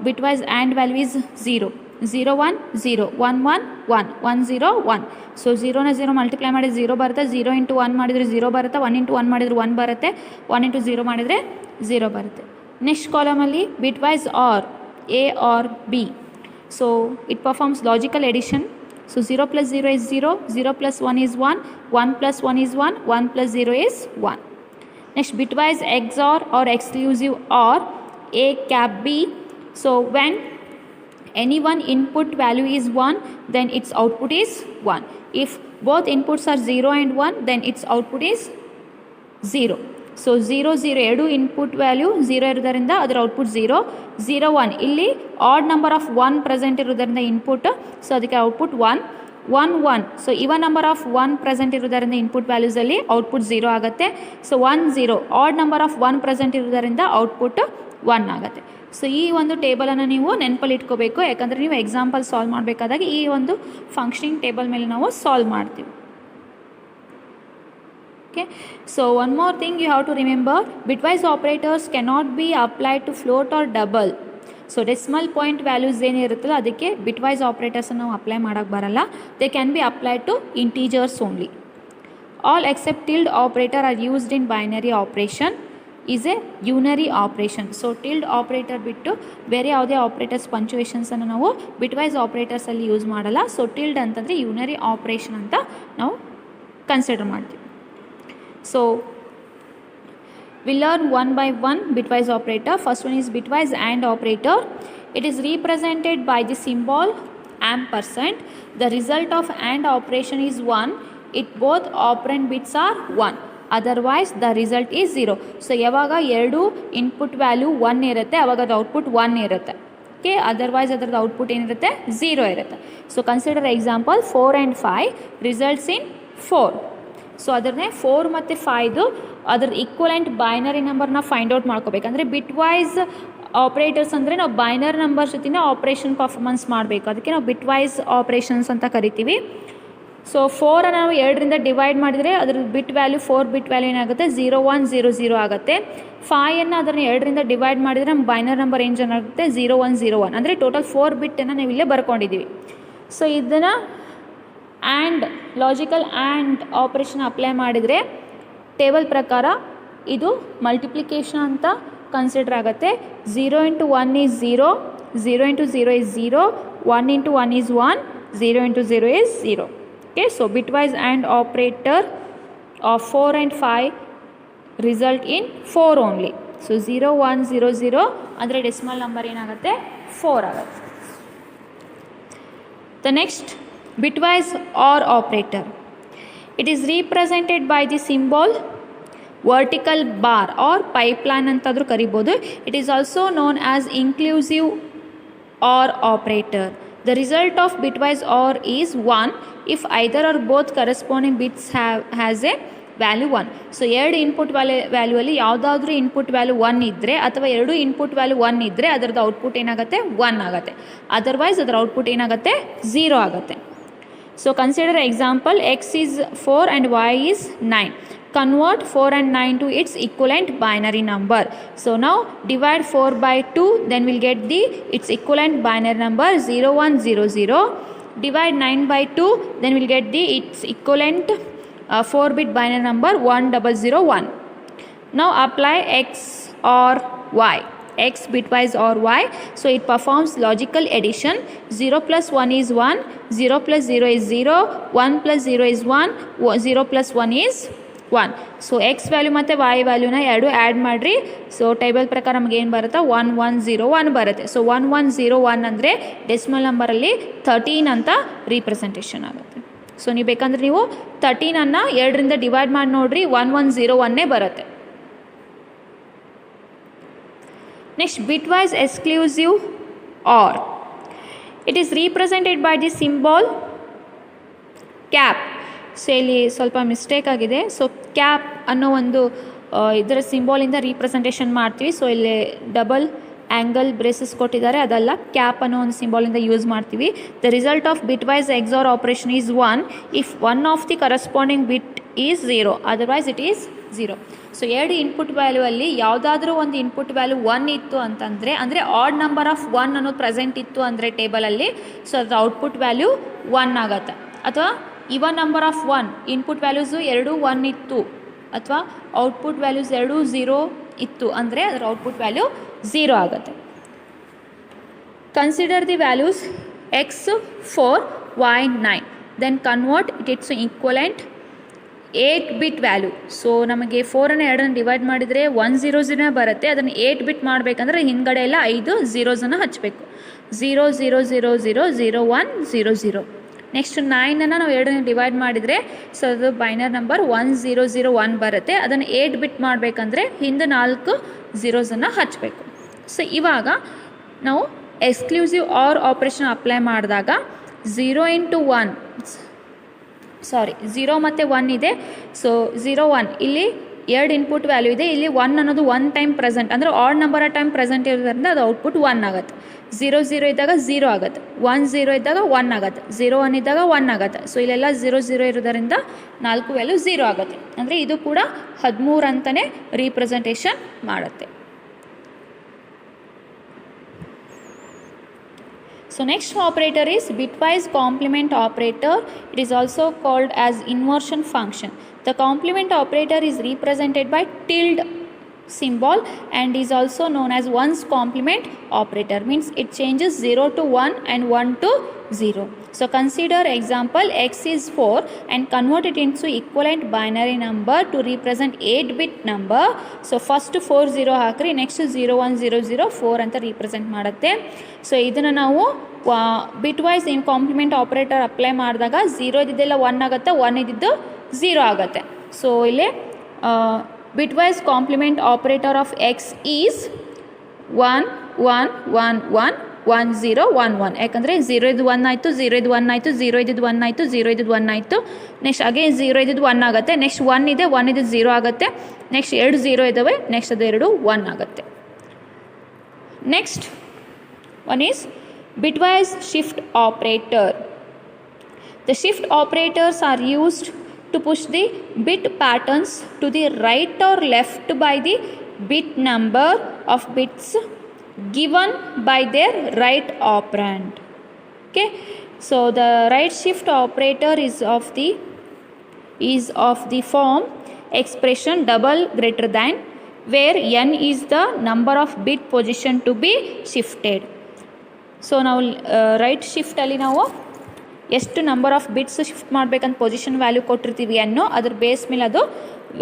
bitwise and value is 0 0 1 0 1 1 1 1 0 1. So 0ನ 0 multiply ಮಾಡಿದ್ರೆ 0 ಬರುತ್ತೆ, 0 into 1 ಮಾಡಿದರೆ 0 ಬರುತ್ತೆ, 1 into 1 ಮಾಡಿದರೆ 1 ಬರುತ್ತೆ, 1 into 0 ಮಾಡಿದರೆ 0 ಬರುತ್ತೆ. Next ಕಾಲಮಲ್ಲಿ bitwise or A or B. So it performs logical addition. So 0 plus 0 is 0, 0 plus 1 is 1, 1 plus 1 is 1, 1 plus 0 is 1. Next, bitwise XOR or exclusive OR A cap B. So when any one input value is 1, then its output is 1. If both inputs are 0 and 1, then its output is 0. So 0 0 ಎರಡು input value 0 ಇರೋದರಿಂದ ಅದರ output 0 0 1. ಇಲ್ಲಿ odd number of 1 present ಇರೋದರಿಂದ input, so ಅದಕ್ಕೆ output 1 1 1. So even number of 1 present ಇರೋದರಿಂದ input ವ್ಯಾಲ್ಯೂಸಲ್ಲಿ output 0 ಆಗುತ್ತೆ. So 1 0 odd number of 1 present ಇರೋದರಿಂದ output 1 ಆಗುತ್ತೆ. ಸೊ ಈ ಒಂದು ಟೇಬಲನ್ನು ನೀವು ನೆನಪಲ್ಲಿ ಇಟ್ಕೋಬೇಕು, ಯಾಕಂದರೆ ನೀವು ಎಕ್ಸಾಂಪಲ್ ಸಾಲ್ವ್ ಮಾಡಬೇಕಾದಾಗ ಈ ಒಂದು ಫಂಕ್ಷನಿಂಗ್ ಟೇಬಲ್ ಮೇಲೆ ನಾವು ಸಾಲ್ವ್ ಮಾಡ್ತೀವಿ. Okay, so one more thing you have to remember, bitwise operators cannot be applied to float or double. So decimal point values ಏನಿರುತ್ತಲ್ಲ ಅದಕ್ಕೆ ಬಿಟ್ವೈಸ್ ಆಪ್ರೇಟರ್ಸನ್ನು ನಾವು ಅಪ್ಲೈ ಮಾಡೋಕ್ಕೆ ಬರಲ್ಲ. They can be applied to integers only. All except tilde operator are used in binary operation is a unary operation. So tilde operator ಬಿಟ್ಟು ಬೇರೆ ಯಾವುದೇ operators ಪಂಚುವೇಷನ್ಸನ್ನು ನಾವು ಬಿಟ್ವೈಸ್ ಆಪ್ರೇಟರ್ಸಲ್ಲಿ ಯೂಸ್ ಮಾಡಲ್ಲ. ಸೊ ಟಿಲ್ಡ್ ಅಂತಂದರೆ ಯೂನರಿ ಆಪ್ರೇಷನ್ ಅಂತ ನಾವು ಕನ್ಸಿಡರ್ ಮಾಡ್ತೀವಿ. So we learn one by one bitwise operator. First one is bitwise AND operator. It is represented by the symbol ampersand. The result of AND operation is 1 if both operand bits are 1. Otherwise the result is 0. So ಯಾವಾಗ ಎರಡು input value 1 ಇರುತ್ತೆ ಆವಾಗ ಅದು output 1 ಇರುತ್ತೆ. Okay, otherwise ಅದರದ್ದು output ಏನಿರುತ್ತೆ 0 ಇರುತ್ತೆ. So consider example 4 and 5 results in 4. So ಅದನ್ನೇ 4 ಮತ್ತು 5 ಅದ್ರ ಈಕ್ವಲೆಂಟ್ ಬೈನರಿ ನಂಬರ್ನ ಫೈಂಡ್ ಔಟ್ ಮಾಡ್ಕೋಬೇಕಂದ್ರೆ ಬಿಟ್ವೈಸ್ ಆಪ್ರೇಟರ್ಸ್ ಅಂದರೆ ನಾವು ಬೈನರಿ ನಂಬರ್ ಜೊತೆನೇ ಆಪ್ರೇಷನ್ ಪರ್ಫಾರ್ಮೆನ್ಸ್ ಮಾಡಬೇಕು. ಅದಕ್ಕೆ ನಾವು ಬಿಟ್ವೈಸ್ ಆಪ್ರೇಷನ್ಸ್ ಅಂತ ಕರಿತೀವಿ. ಸೊ 4 ನಾವು 2ರಿಂದ ಡಿವೈಡ್ ಮಾಡಿದರೆ ಅದ್ರ ಬಿಟ್ ವ್ಯಾಲ್ಯೂ 4 ಬಿಟ್ ವ್ಯಾಲ್ಯೂ ಏನಾಗುತ್ತೆ 0 1 0 0 ಆಗುತ್ತೆ. 5 ಅದನ್ನು 2ರಿಂದ ಡಿವೈಡ್ ಮಾಡಿದರೆ ನಮ್ಮ ಬೈನರಿ ನಂಬರ್ ಏನು ಏನಾಗುತ್ತೆ 0 1 0 1. ಅಂದರೆ ಟೋಟಲ್ 4 ಬಿಟ್ಟನ್ನು ನಾವು ಇಲ್ಲೇ ಬರ್ಕೊಂಡಿದ್ದೀವಿ. ಸೊ ಇದನ್ನು and logical and operation apply ಮಾಡಿದರೆ ಟೇಬಲ್ ಪ್ರಕಾರ ಇದು ಮಲ್ಟಿಪ್ಲಿಕೇಶನ್ ಅಂತ ಕನ್ಸಿಡರ್ ಆಗುತ್ತೆ. 0 ಇಂಟು 1 ಈಸ್ 0, 0 into 0 is 0, 1 into 1 is 1, 0 into 0 is 0. Okay, so bitwise AND operator of 4 and 5 result in 4 only. So 0 1 0 0 ಅಂದರೆ ಡೆಸಿಮಲ್ ನಂಬರ್ ಏನಾಗುತ್ತೆ 4 ಆಗುತ್ತೆ. The next bitwise OR operator. It is represented by the symbol vertical bar or pipeline ಅಂತಂದ್ರೂ ಕರಿಬೋದು. It is also known as inclusive OR operator. The result of bitwise OR is 1 if either or both corresponding bits has a value 1. So ಎರಡು input ವ್ಯಾಲ್ಯೂಯಲ್ಲಿ ಯಾವುದಾದ್ರೂ input value 1 ಇದ್ದರೆ ಅಥವಾ ಎರಡು input value 1 ಇದ್ದರೆ ಅದರದ್ದು output ಏನಾಗುತ್ತೆ 1 ಆಗುತ್ತೆ. ಅದರ್ವೈಸ್ ಅದರ ಔಟ್ಪುಟ್ ಏನಾಗುತ್ತೆ 0 ಆಗುತ್ತೆ. So consider example x is 4 and y is 9. Convert 4 and 9 to its equivalent binary number. So now divide 4 by 2, then we'll get its equivalent binary number 0100. Divide 9 by 2, then we'll get its equivalent 4-bit binary number 1001. Now apply x or y, x bitwise or y. So it performs logical addition. 0 plus 1 is 1, 0 plus 0 is 0, 1 plus 0 is 1, 0 plus 1 is 1. So X value ಮತ್ತು y ವ್ಯಾಲ್ಯೂನ ಎರಡು add ಮಾಡಿರಿ. So table ಪ್ರಕಾರ ನಮ್ಗೆ ಏನು ಬರುತ್ತೆ 1101 ಬರುತ್ತೆ. So 1101 ಅಂದರೆ decimal ನಂಬರಲ್ಲಿ 13 ಅಂತ ರೀಪ್ರೆಸೆಂಟೇಷನ್ ಆಗುತ್ತೆ. ಸೊ ನೀವು ಬೇಕಂದ್ರೆ ನೀವು 13 2ರಿಂದ ಡಿವೈಡ್ ಮಾಡಿ ನೋಡಿರಿ 1101 ಬರುತ್ತೆ. Next bitwise exclusive OR. It is represented by the symbol cap. So ಇಲ್ಲಿ ಸ್ವಲ್ಪ ಮಿಸ್ಟೇಕ್ ಆಗಿದೆ. ಸೊ ಕ್ಯಾಪ್ ಅನ್ನೋ ಒಂದು ಇದರ ಸಿಂಬಾಲಿಂದ ರೀಪ್ರೆಸೆಂಟೇಷನ್ ಮಾಡ್ತೀವಿ. ಸೊ ಇಲ್ಲಿ ಡಬಲ್ ಆ್ಯಂಗಲ್ ಬ್ರೇಸಸ್ ಕೊಟ್ಟಿದ್ದಾರೆ, ಅದಲ್ಲ, ಕ್ಯಾಪ್ ಅನ್ನೋ ಒಂದು ಸಿಂಬಾಲಿಂದ ಯೂಸ್ ಮಾಡ್ತೀವಿ. The result of bitwise XOR operation is 1 if one of the corresponding bit is 0, otherwise it is 0. So ಎರಡು ಇನ್ಪುಟ್ ವ್ಯಾಲ್ಯೂ ಅಲ್ಲಿ ಯಾವುದಾದ್ರೂ ಒಂದು ಇನ್ಪುಟ್ ವ್ಯಾಲ್ಯೂ 1 ಇತ್ತು ಅಂತಂದರೆ, ಅಂದರೆ ಆಡ್ ನಂಬರ್ ಆಫ್ 1 ಅನ್ನೋದು ಪ್ರೆಸೆಂಟ್ ಇತ್ತು ಅಂದರೆ ಟೇಬಲಲ್ಲಿ, ಸೊ ಅದ್ರ ಔಟ್ಪುಟ್ ವ್ಯಾಲ್ಯೂ 1 ಆಗುತ್ತೆ. ಅಥವಾ even number of 1 input values 2 1 ಇತ್ತು ಅಥವಾ ಔಟ್ಪುಟ್ ವ್ಯಾಲ್ಯೂಸ್ 2 0 ಇತ್ತು ಅಂದರೆ ಅದರ ಔಟ್ಪುಟ್ ವ್ಯಾಲ್ಯೂ 0 ಆಗುತ್ತೆ. Consider the values x 4 y 9, then convert its equivalent eight bit value. So ನಮಗೆ 4 2 ಡಿವೈಡ್ ಮಾಡಿದರೆ 100 ಬರುತ್ತೆ. ಅದನ್ನು 8 ಬಿಟ್ ಮಾಡಬೇಕಂದ್ರೆ ಹಿಂದ್ಗಡೆ ಎಲ್ಲ 5 0 ಹಚ್ಚಬೇಕು. 0 0 0 0 0 1 0 0. ನೆಕ್ಸ್ಟ್ 9 ನಾವು 2 ಡಿವೈಡ್ ಮಾಡಿದರೆ ಸೊ ಅದು ಬೈನರಿ ನಂಬರ್ 1001 ಬರುತ್ತೆ. ಅದನ್ನು 8 ಬಿಟ್ ಮಾಡಬೇಕಂದ್ರೆ ಹಿಂದೆ 4 0 ಹಚ್ಚಬೇಕು. ಸೊ ಇವಾಗ ನಾವು ಎಕ್ಸ್ಕ್ಲೂಸಿವ್ ಆರ್ ಆಪ್ರೇಷನ್ ಅಪ್ಲೈ ಮಾಡಿದಾಗ 0 × 0 ಮತ್ತು 1 ಇದೆ. ಸೊ 0 1 ಇಲ್ಲಿ 2 ಇನ್ಪುಟ್ ವ್ಯಾಲ್ಯೂ ಇದೆ. ಇಲ್ಲಿ 1 ಅನ್ನೋದು 1 ಟೈಮ್ ಪ್ರೆಸೆಂಟ್, ಅಂದರೆ odd number of time present ಇರೋದ್ರಿಂದ ಅದು ಔಟ್ಪುಟ್ 1 ಆಗುತ್ತೆ. 0 0 ಇದ್ದಾಗ 0 ಆಗುತ್ತೆ, 1 0 ಇದ್ದಾಗ 1 ಆಗುತ್ತೆ, 0 1 ಇದ್ದಾಗ 1 ಆಗುತ್ತೆ. ಸೊ ಇಲ್ಲೆಲ್ಲ 0 0 ಇರೋದರಿಂದ 4 ವ್ಯಾಲ್ಯೂ 0 ಆಗುತ್ತೆ. ಅಂದರೆ ಇದು ಕೂಡ 13 ಅಂತಲೇ ರೀಪ್ರೆಸೆಂಟೇಷನ್ ಮಾಡುತ್ತೆ. So next operator is bitwise complement operator. It is also called as inversion function. The complement operator is represented by tilde symbol and is also known as ones complement operator. Means it changes 0 to 1 and 1 to 0. So consider example x is 4 and convert it into equivalent binary number to represent 8-bit number. So first 4 0 ಹಾಕ್ರಿ, next 0 1 0 0 4 ಅಂತ represent ಮಾಡುತ್ತೆ. So ಇದನ್ನು ನಾವು bitwise ಇನ್ compliment operator apply ಮಾಡಿದಾಗ 0 ಇದ್ದಿದ್ದೆಲ್ಲ 1 ಆಗುತ್ತೆ, 1 ಇದ್ದಿದ್ದು 0 ಆಗುತ್ತೆ. So ಇಲ್ಲಿ bitwise complement operator of x is 1 1 1 1 1 0 1 1. ಯಾಕಂದರೆ 0 ಇದು 1 ಆಯಿತು, 0 ಇದು 1 ಆಯಿತು, 0 ಇದ್ದು 1 ಆಯಿತು, 0 ಇದ್ದು 1 ಆಯಿತು. ನೆಕ್ಸ್ಟ್ ಅಗೇನ್ 0 ಇದ್ದು 1 ಆಗುತ್ತೆ, ನೆಕ್ಸ್ಟ್ 1 ಇದೆ, 1 ಇದು 0 ಆಗುತ್ತೆ, ನೆಕ್ಸ್ಟ್ 2 0 ಇದ್ದಾವೆ, ನೆಕ್ಸ್ಟ್ ಅದು 2 1 ಆಗುತ್ತೆ. Next one is bitwise shift operator. The shift operators are used to push the bit patterns to the right or left by the bit number of bits given by their right operand. Okay, so the right shift operator is of the form expression double greater than, where n is the number of bit position to be shifted. So ನಾವು right ಶಿಫ್ಟಲ್ಲಿ ನಾವು ಎಷ್ಟು number of bits shift ಮಾಡಬೇಕಂತ position value ಕೊಟ್ಟಿರ್ತೀವಿ ಅನ್ನೋ ಅದ್ರ base ಮೇಲೆ ಅದು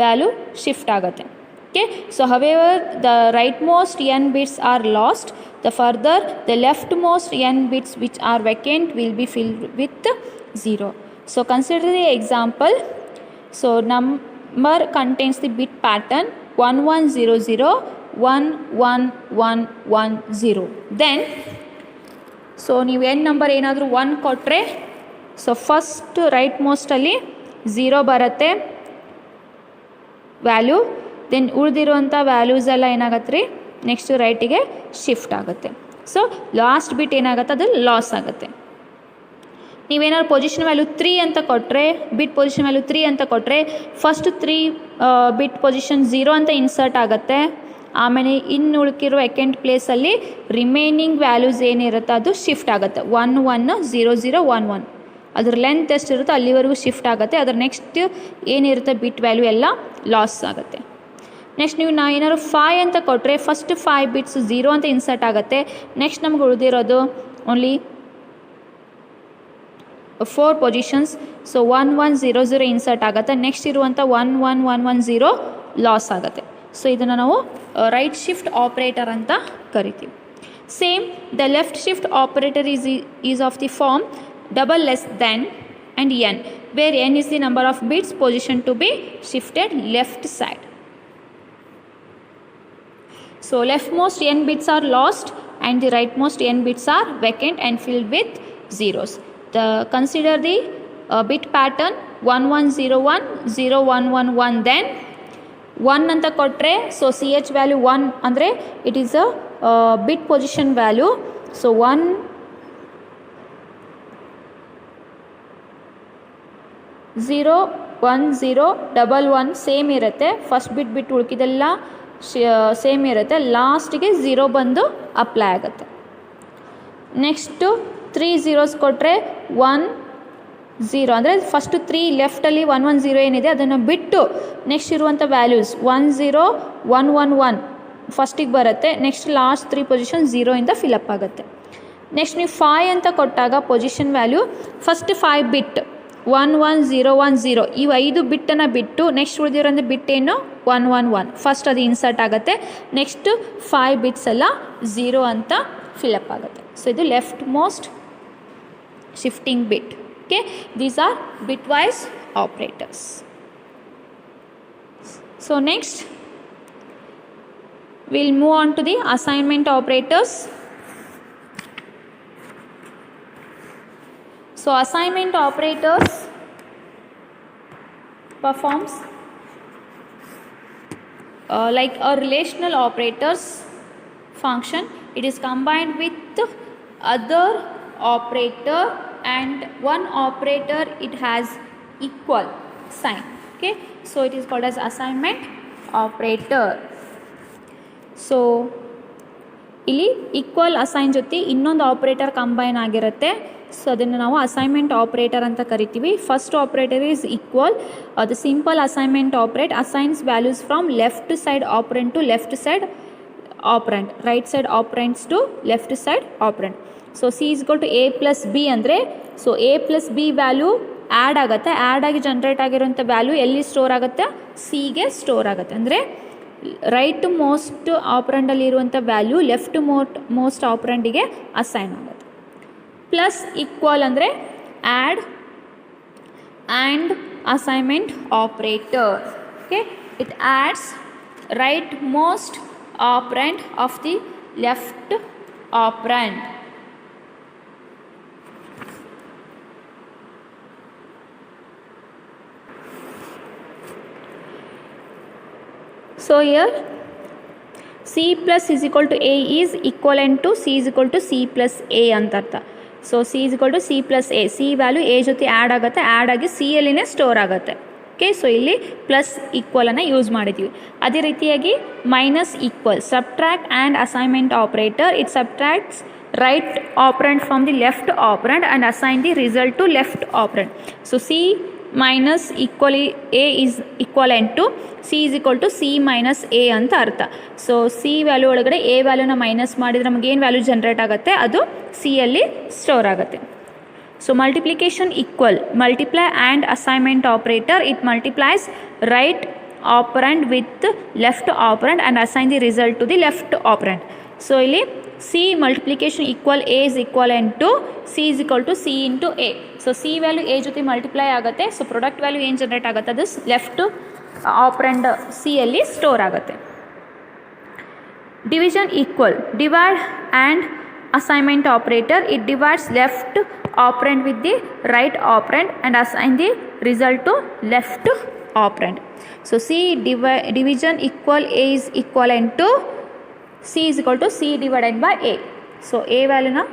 value shift ಆಗುತ್ತೆ. Okay, so however the right most n bits are lost, the further the left most n bits which are vacant will be filled with 0. So consider the example. So number contains the bit pattern 1100 11110. Then so ನೀವು n number ಏನಾದರೂ 1 ಕೊಟ್ಟರೆ so first right ಮೋಸ್ಟಲ್ಲಿ 0 ಬರುತ್ತೆ value. Then ಉಳಿದಿರುವಂಥ values ಎಲ್ಲ ಏನಾಗತ್ತೆ ರೀ next ರೈಟಿಗೆ shift ಆಗುತ್ತೆ. So last ಬಿಟ್ ಏನಾಗುತ್ತೆ ಅದು ಲಾಸ್ ಆಗುತ್ತೆ. ನೀವೇನಾದ್ರು ಪೊಸಿಷನ್ ವ್ಯಾಲ್ಯೂ 3 ಅಂತ ಕೊಟ್ಟರೆ ಬಿಟ್ ಪೊಸಿಷನ್ ವ್ಯಾಲ್ಯೂ 3 ಅಂತ ಕೊಟ್ಟರೆ ಫಸ್ಟ್ 3 ಬಿಟ್ ಪೊಸಿಷನ್ 0 ಅಂತ ಇನ್ಸರ್ಟ್ ಆಗುತ್ತೆ. ಆಮೇಲೆ ಇನ್ನು ಉಳ್ಕಿರೋ ವೆಕೆಂಟ್ ಪ್ಲೇಸಲ್ಲಿ ರಿಮೈನಿಂಗ್ ವ್ಯಾಲ್ಯೂಸ್ ಏನಿರುತ್ತೆ ಅದು ಶಿಫ್ಟ್ ಆಗುತ್ತೆ. 1 1 0 0 1 1 ಅದ್ರ ಲೆಂತ್ ಎಷ್ಟಿರುತ್ತೋ ಅಲ್ಲಿವರೆಗೂ ಶಿಫ್ಟ್ ಆಗುತ್ತೆ. ಅದ್ರ ನೆಕ್ಸ್ಟ್ ಏನಿರುತ್ತೆ ಬಿಟ್ ವ್ಯಾಲ್ಯೂ ಎಲ್ಲ ಲಾಸ್ ಆಗುತ್ತೆ. ನೆಕ್ಸ್ಟ್ ನೀವು ಏನಾದ್ರು 5 ಅಂತ ಕೊಟ್ಟರೆ ಫಸ್ಟ್ 5 ಬಿಟ್ಸ್ 0 ಅಂತ ಇನ್ಸರ್ಟ್ ಆಗುತ್ತೆ. ನೆಕ್ಸ್ಟ್ ನಮ್ಗೆ ಉಳಿದಿರೋದು ಓನ್ಲಿ 4 ಪೊಸಿಷನ್ಸ್. ಸೊ 1 1 0 0 ಇನ್ಸರ್ಟ್ ಆಗುತ್ತೆ. ನೆಕ್ಸ್ಟ್ ಇರುವಂಥ 1 1 1 1 0 ಲಾಸ್ ಆಗುತ್ತೆ. ಸೊ ಇದನ್ನು ನಾವು ರೈಟ್ ಶಿಫ್ಟ್ ಆಪ್ರೇಟರ್ ಅಂತ ಕರಿತೀವಿ. Same the left shift operator is of the form double less than and n, where n is the number of bits position to be shifted left side. So leftmost n bits are lost and the rightmost n bits are vacant and filled with zeros. Consider the bit pattern 1101 0111. Then 1 ಅಂತ ಕೊಟ್ಟರೆ so C H value 1 ಅಂದರೆ it is a bit position value. So 1 0 1 0 1 1 same ಇರುತ್ತೆ. First bit ಉಳ್ಕಿದೆಲ್ಲ same ಇರುತ್ತೆ. ಲಾಸ್ಟಿಗೆ 0 ಬಂದು apply ಆಗುತ್ತೆ. Next 3 zeros ಕೊಟ್ಟರೆ 1 0 ಅಂದರೆ ಫಸ್ಟು 3 ಲೆಫ್ಟಲ್ಲಿ 1 1 0 ಏನಿದೆ ಅದನ್ನು ಬಿಟ್ಟು ನೆಕ್ಸ್ಟ್ ಇರುವಂಥ ವ್ಯಾಲ್ಯೂಸ್ 1 0 1 1 1 ಫಸ್ಟಿಗೆ ಬರುತ್ತೆ. ನೆಕ್ಸ್ಟ್ ಲಾಸ್ಟ್ 3 ಪೊಸಿಷನ್ 0 ಇಂದ ಫಿಲಪ್ ಆಗುತ್ತೆ. ನೆಕ್ಸ್ಟ್ ನೀವು 5 ಅಂತ ಕೊಟ್ಟಾಗ ಪೊಸಿಷನ್ ವ್ಯಾಲ್ಯೂ ಫಸ್ಟ್ 5 ಬಿಟ್ 1 1 0 1 0 ಇವು 5 ಬಿಟ್ಟನ್ನು ಬಿಟ್ಟು ನೆಕ್ಸ್ಟ್ ಉಳಿದಿರೋಂಥ ಬಿಟ್ ಏನು 1 1 1 ಫಸ್ಟ್ ಅದು ಇನ್ಸರ್ಟ್ ಆಗುತ್ತೆ. ನೆಕ್ಸ್ಟ್ 5 ಬಿಟ್ಸ್ ಎಲ್ಲ 0 ಅಂತ ಫಿಲಪ್ ಆಗುತ್ತೆ. ಸೊ ಇದು left most shifting bit. Okay, these are bitwise operators. So next we'll move on to the assignment operators. So assignment operators performs like a relational operators function. It is combined with other operator and one operator it has equal sign. Okay, so it is called as assignment operator. So ಇಲ್ಲಿ equal assign ಜೊತೆ ಇನ್ನೊಂದು operator combine ಆಗಿರುತ್ತೆ. So ಅದನ್ನು ನಾವು assignment operator ಅಂತ ಕರಿತೀವಿ. First operator is equal. The simple assignment operate assigns values from left side operand to left side operand, right side operands to left side operand. So C is equal to A plus B ಅಂದರೆ so A plus B value add ಆಗುತ್ತೆ. Add ಆಗಿ generate ಆಗಿರೋಂಥ value ಎಲ್ಲಿ store ಆಗುತ್ತೆ, ಸಿಗೆ store ಆಗುತ್ತೆ. ಅಂದರೆ right most ಆಪರೆಂಡಲ್ಲಿ ಇರುವಂಥ ವ್ಯಾಲ್ಯೂ ಲೆಫ್ಟ್ ಮೋಸ್ಟ್ ಆಪರೆಂಡಿಗೆ ಅಸೈನ್ ಆಗುತ್ತೆ. ಪ್ಲಸ್ ಈಕ್ವಲ್ ಅಂದರೆ add and assignment operator. Okay, it adds right most operand of the left operand. So here C plus is equal to A is equivalent to C is equal to C plus A ಅಂತ ಅರ್ಥ. So C is equal to C plus A. C value A ಜೊತೆ add ಆಗುತ್ತೆ, add ಆಗಿ C ಯಲ್ಲಿನೇ store ಆಗುತ್ತೆ. Okay, so ಇಲ್ಲಿ plus ಈಕ್ವಲನ್ನು use ಮಾಡಿದ್ದೀವಿ. ಅದೇ ರೀತಿಯಾಗಿ minus equal subtract and assignment operator. It subtracts right operand from the left operand and assign the result to left operand. So C minus equally A is equivalent to C is equal to C minus A ಅಂತ ಅರ್ಥ. So C value ಒಳಗಡೆ A ವ್ಯಾಲ್ಯೂನ minus ಮಾಡಿದರೆ ನಮಗೇನು value generate ಆಗುತ್ತೆ ಅದು C ಯಲ್ಲಿ store ಆಗುತ್ತೆ. So multiplication equal, multiply and assignment operator, it multiplies right operand with left operand and assign the result to the left operand. So ಇಲ್ಲಿ C multiplication equal A is equivalent to C is equal to C into A. So C value A ಜೊತೆ multiply ಆಗುತ್ತೆ. So product value ಏನು generate ಆಗುತ್ತೆ, ಅದು left ಆಪರೆಂಡ್ C ಅಲ್ಲಿ store ಆಗುತ್ತೆ. Division equal, divide and assignment operator, it divides left operand with the right operand and assign the result to left operand. So C division equal A is equivalent to C is equal to C divided by A. So A value na,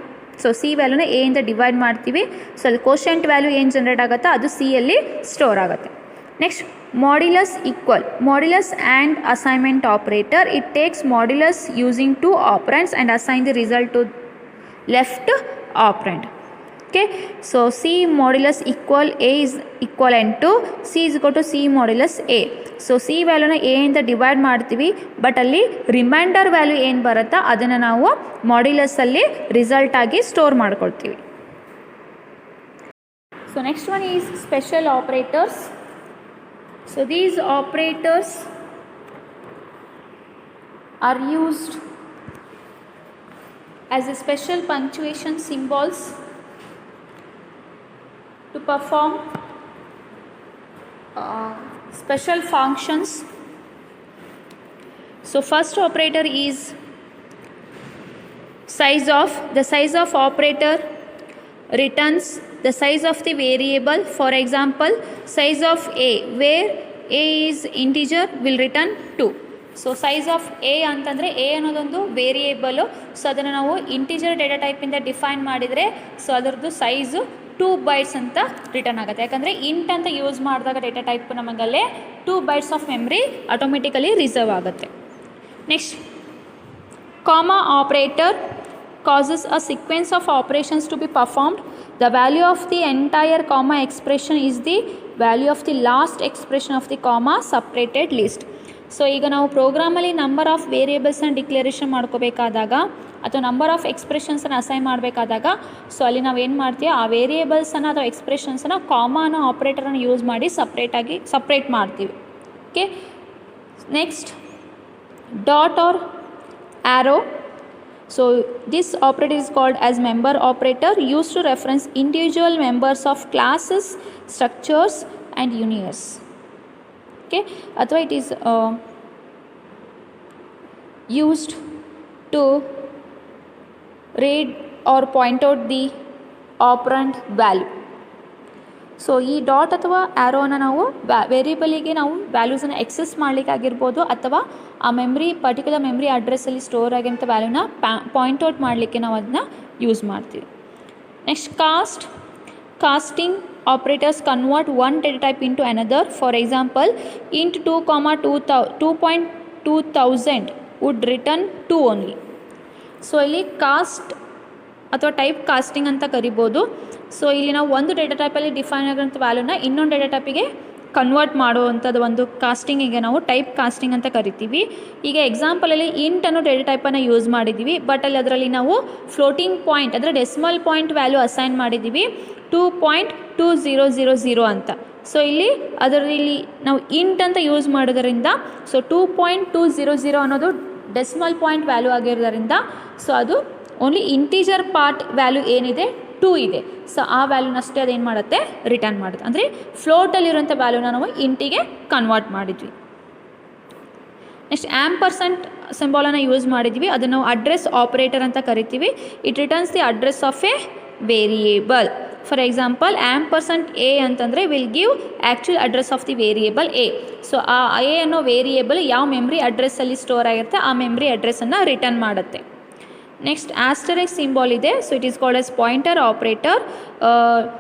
so C value na A ಇಂದ divide ಮಾಡ್ತೀವಿ. So ಅಲ್ಲಿ quotient value ಏನು generate ಆಗುತ್ತೋ ಅದು C ಅಲ್ಲಿ store ಆಗುತ್ತೆ. Next modulus equal, modulus and assignment operator, it takes modulus using two operands and assign the result to left operand. Okay, so C modulus equal A is equivalent to C is equal to C modulus A. So C ವ್ಯಾಲ್ಯೂನ A ಇಂದ divide ಮಾಡ್ತೀವಿ, but ಅಲ್ಲಿ reminder value ಏನು ಬರುತ್ತಾ ಅದನ್ನು ನಾವು modulus ಅಲ್ಲಿ result ಆಗಿ store ಮಾಡ್ಕೊಳ್ತೀವಿ. So next one is special operators. So these operators are used as a special punctuation symbols to perform special functions. So first operator is size of, the size of operator returns the size of the variable. For example, size of A, where A is integer, will return 2. So size of A ಅಂತಂದರೆ A ಅನ್ನೋದೊಂದು ವೇರಿಯೇಬಲು. So ಅದನ್ನು ನಾವು integer data ಟೈಪಿಂದ define ಮಾಡಿದರೆ so ಅದರದ್ದು size 2 bytes ಅಂತ return ಆಗುತ್ತೆ. ಯಾಕಂದರೆ ಇಂಟ್ ಅಂತ ಯೂಸ್ ಮಾಡಿದಾಗ ಡೇಟಾ ಟೈಪ್ ನಮಗಲ್ಲೇ 2 bytes of memory automatically reserve ಆಗುತ್ತೆ. Next comma operator causes a sequence of operations to be performed. The value of the entire comma expression is the value of the last expression of the comma separated list. So ಈಗ ನಾವು ಪ್ರೋಗ್ರಾಮಲ್ಲಿ number of ವೇರಿಯೇಬಲ್ಸ್ನ declaration ಮಾಡ್ಕೋಬೇಕಾದಾಗ ಅಥವಾ number of ಎಕ್ಸ್ಪ್ರೆಷನ್ಸನ್ನು assign ಮಾಡಬೇಕಾದಾಗ so ಅಲ್ಲಿ ನಾವು ಏನು ಮಾಡ್ತೀವಿ, ಆ ವೇರಿಯೇಬಲ್ಸನ್ನು ಅಥವಾ ಎಕ್ಸ್ಪ್ರೆಷನ್ಸನ್ನು ಕಾಮಾ ಅನ್ನೋ ಆಪ್ರೇಟರನ್ನು ಯೂಸ್ ಮಾಡಿ ಸಪ್ರೇಟ್ ಮಾಡ್ತೀವಿ. Okay, next dot or arrow. So this operator is called as member operator, used to reference individual members of classes, structures and unions. Okay, athwa it is used to read or point out the operand value. So ಈ dot ಅಥವಾ ಆ್ಯರೋನ ನಾವು ವೇರಿಯೇಬಲಿಗೆ ನಾವು ವ್ಯಾಲ್ಯೂಸನ್ನು excess ಮಾಡಲಿಕ್ಕಾಗಿರ್ಬೋದು ಅಥವಾ ಆ particular memory ಅಡ್ರೆಸ್ಸಲ್ಲಿ store ಆಗಿರೋಂಥ ವ್ಯಾಲ್ಯೂನ point out ಮಾಡಲಿಕ್ಕೆ ನಾವು ಅದನ್ನ ಯೂಸ್ ಮಾಡ್ತೀವಿ. Next casting operators convert one data type into another. For example, int 2,2000 would return 2 only. So ಇಲ್ಲಿ ಕಾಸ್ಟ್ ಅಥವಾ ಟೈಪ್ ಕಾಸ್ಟಿಂಗ್ ಅಂತ ಕರಿಬೋದು. ಸೊ ಇಲ್ಲಿ ನಾವು ಒಂದು ಡೇಟಾ ಟೈಪಲ್ಲಿ ಡಿಫೈನ್ ಆಗಿರೋಂಥ ವ್ಯಾಲ್ಯೂನ ಇನ್ನೊಂದು ಡೇಟಾ ಟೈಪಿಗೆ ಕನ್ವರ್ಟ್ ಮಾಡುವಂಥದ್ದು ಒಂದು ಕಾಸ್ಟಿಂಗಿಗೆ ನಾವು ಟೈಪ್ ಕಾಸ್ಟಿಂಗ್ ಅಂತ ಕರಿತೀವಿ. ಈಗ ಎಕ್ಸಾಂಪಲಲ್ಲಿ ಇಂಟ್ ಅನ್ನೋ ಡೇಟಾ ಟೈಪನ್ನು ಯೂಸ್ ಮಾಡಿದ್ದೀವಿ, ಬಟ್ ಅದರಲ್ಲಿ ನಾವು ಫ್ಲೋಟಿಂಗ್ ಪಾಯಿಂಟ್ ಅಂದರೆ ಡೆಸಿಮಲ್ ಪಾಯಿಂಟ್ ವ್ಯಾಲ್ಯೂ ಅಸೈನ್ ಮಾಡಿದ್ದೀವಿ 2.2000 ಅಂತ. ಸೊ ಅದರಲ್ಲಿ ನಾವು ಇಂಟ್ ಅಂತ ಯೂಸ್ ಮಾಡೋದರಿಂದ ಸೊ 2.200 ಅನ್ನೋದು ಡೆಸಿಮಲ್ ಪಾಯಿಂಟ್ ವ್ಯಾಲ್ಯೂ ಆಗಿರೋದರಿಂದ ಸೊ ಅದು ಓನ್ಲಿ ಇಂಟೀಜರ್ ಪಾರ್ಟ್ ವ್ಯಾಲ್ಯೂ ಏನಿದೆ 2 ಇದೆ. ಸೊ ಆ ವ್ಯಾಲ್ಯೂನಷ್ಟೇ ಅದೇನು ಮಾಡುತ್ತೆ, ರಿಟರ್ನ್ ಮಾಡುತ್ತೆ. ಅಂದರೆ ಫ್ಲೋಟಲ್ಲಿರೋಂಥ ವ್ಯಾಲ್ಯೂನ ನಾವು ಇಂಟಿಗೆ ಕನ್ವರ್ಟ್ ಮಾಡಿದ್ವಿ. ನೆಕ್ಸ್ಟ್ ಆ್ಯಂಪರ್ಸೆಂಟ್ ಸಿಂಬಾಲನ್ನು ಯೂಸ್ ಮಾಡಿದ್ವಿ, ಅದನ್ನು ನಾವು ಅಡ್ರೆಸ್ ಆಪರೇಟರ್ ಅಂತ ಕರಿತೀವಿ. It returns the address of a variable. For example, ampersand A ಅಂತಂದರೆ will give actual address of the variable A. So ಆ ಎ ಅನ್ನೋ ವೇರಿಯೇಬಲ್ ಯಾವ ಮೆಮ್ರಿ ಅಡ್ರೆಸ್ಸಲ್ಲಿ ಸ್ಟೋರ್ ಆಗಿರುತ್ತೆ ಆ ಮೆಮ್ರಿ ಅಡ್ರೆಸ್ಸನ್ನು ರಿಟರ್ನ್ ಮಾಡುತ್ತೆ. ನೆಕ್ಸ್ಟ್ ಆಸ್ಟರಿಕ್ಸ್ ಸಿಂಬಾಲ್ ಇದೆ. So it is called as pointer operator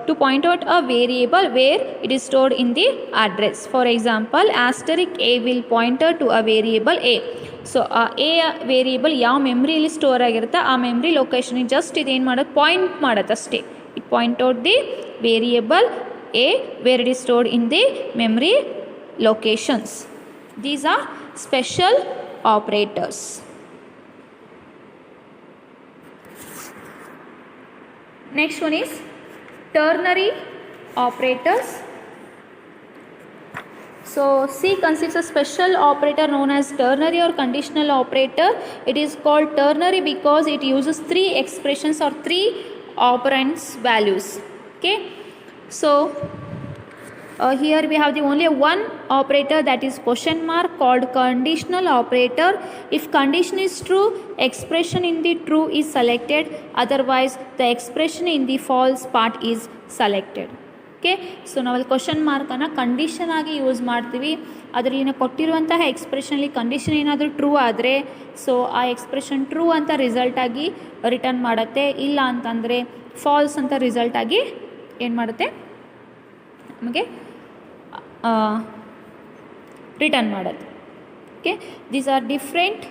to point out a variable where it is stored in the address. For example, asterisk A will pointer to a variable A. So ಆ A variable ಯಾವ ಮೆಮ್ರಿಯಲ್ಲಿ store ಆಗಿರುತ್ತೆ ಆ memory ಲೊಕೇಶನಿಗೆ just ಇದೇನು ಮಾಡೋದು, point ಮಾಡುತ್ತೆ ಅಷ್ಟೇ. It point out the variable A where it is stored in the memory locations. These are special operators. Next one is ternary operators. So C consists a special operator known as ternary or conditional operator. It is called ternary because it uses three expressions or three operands values. Okay, so here we have the only one operator, that is question mark, called conditional operator. If condition is true, expression in the true is selected, otherwise the expression in the false part is selected. Okay, so ನಾವಲ್ಲಿ question ಮಾರ್ಕನ್ನು condition ಆಗಿ use ಮಾಡ್ತೀವಿ. ಅದರಲ್ಲಿ ಕೊಟ್ಟಿರುವಂತಹ ಎಕ್ಸ್ಪ್ರೆಷನಲ್ಲಿ condition ಏನಾದರೂ true ಆದರೆ so ಆ expression true ಅಂತ result ಆಗಿ ರಿಟರ್ನ್ ಮಾಡುತ್ತೆ, ಇಲ್ಲ ಅಂತಂದರೆ ಫಾಲ್ಸ್ ಅಂತ ರಿಸಲ್ಟ್ ಆಗಿ ಏನು ಮಾಡುತ್ತೆ, ನಮಗೆ ರಿಟರ್ನ್ ಮಾಡುತ್ತೆ. Okay, these are different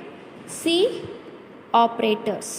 C operators.